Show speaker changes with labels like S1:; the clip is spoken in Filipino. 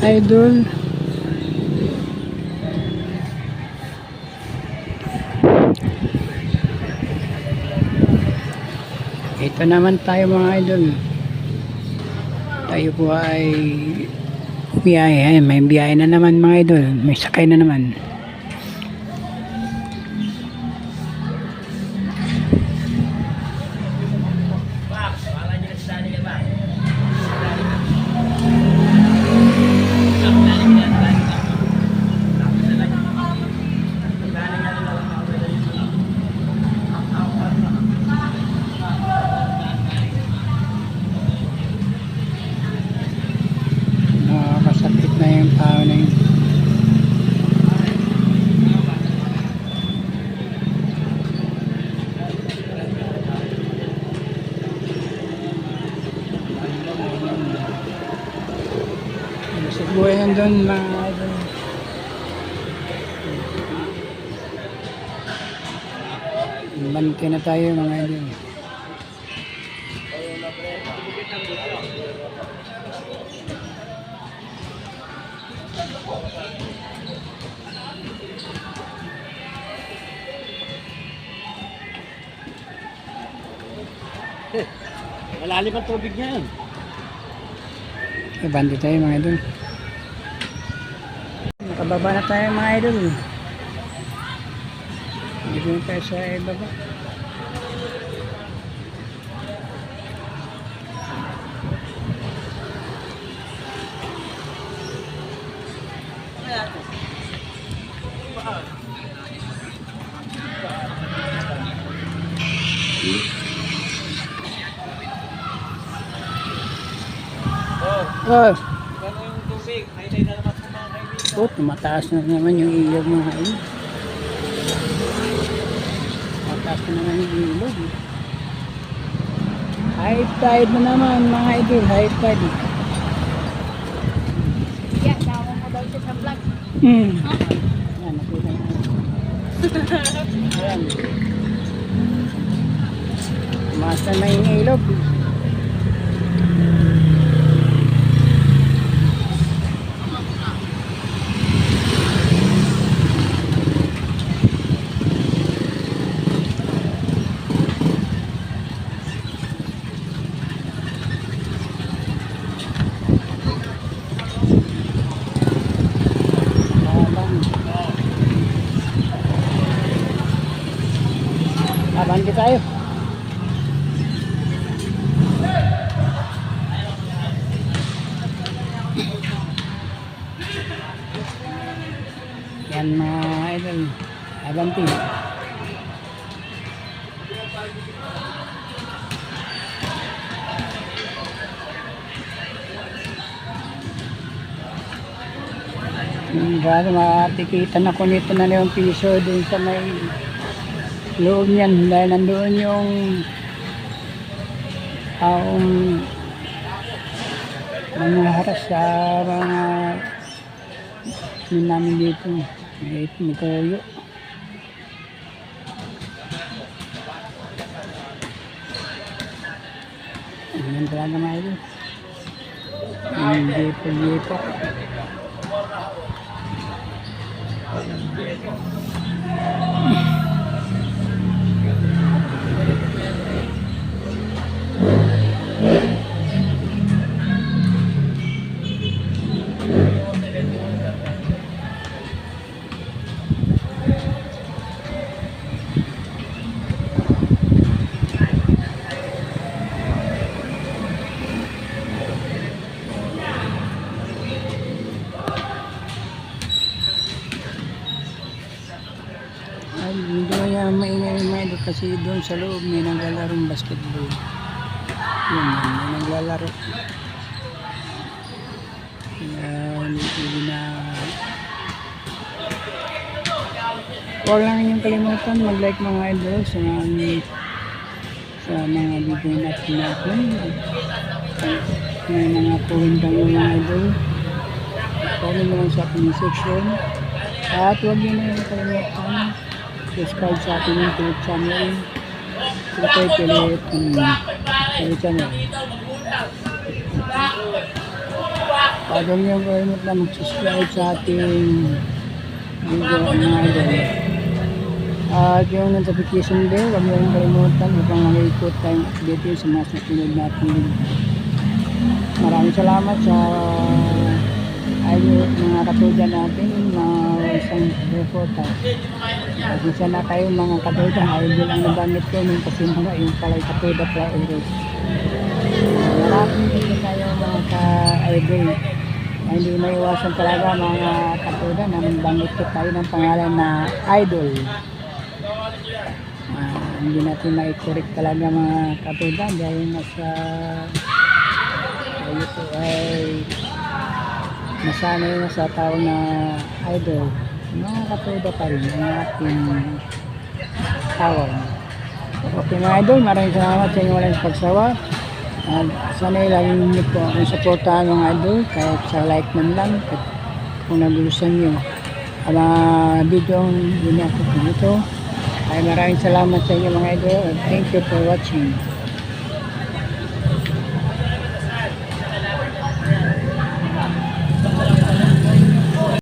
S1: idol. Ito naman tayo mga idol. Tayo po ay biyahe. May biyahe na naman mga idol. May sakay na naman. Nakakasakit na yung tao na yun. Buhay nandun mga idol. Bantay na tayo mga idol.
S2: Malalim ang tubig niya yun.
S1: Bantay tayo mga idol. Nakababa na tayo mga idol. Dito na tayo sa ibaba. Oh,
S2: Gano'n yung tubig? Highlight na naman sa mga kaibigan.
S1: oh, tumataas na naman yung ilog mga idol. Tumataas na naman yung ilog. High tide na naman mga idol, high tide.
S3: Yeah, tawag mo daw siya sa vlog.
S1: Yan, nakita na. Ayan. Tumaas na yung ilog. Abante tayo. Yan mga idol. Abante. Grabe, matikitan ako nito na 5 piso dun sa may loob niyan dahil nandoon yung taong mga haras sa mga namin dito. May toyo. Ayan talaga mga ito. Hindi po. Hindi kaya maingay kasi doon sa loob may naglalarong basketball. Yun, may naglalaro. Hindi na. Huwag lang niyong kalimutan mag-like mga idol sa mga video natin. May mga comment ang mga idol. Comment mo lang sa comment section. At huwag niyo na yung kalimutan subscribe sa ating YouTube channel. Ito ay Pilit channel. Huwag niyo kalimut na mag-subscribe sa ating video mga idol. At yung notification bell, huwag niyo rin kalimutan upang makikot tayong update sa mga susunod natin video. Maraming salamat sa ayun mga katudan natin na isang reporter. Kasi na kayo mga katudan, idol ang nabanggit ko nung kasi mga yung palay katuda priority. Maraming din tayo mga ka-idol. Hindi maiwasan talaga mga katudan na nabanggit ko tayo ng pangalan na idol. Hindi natin ma-correct talaga mga katudan dahil nasa ito ay nasanay na sa tao na idol. Mga katuda pa rin ang ating tawag. Okay mga idol, maraming salamat sa inyo walang pagsawa. At sana'y lagi niyo po akong supportahan mga idol kahit sa like man lang at kung nagulusan nyo ang mga video ang ginagawa ko dito. Ay maraming salamat sa inyo mga idol and thank you for watching.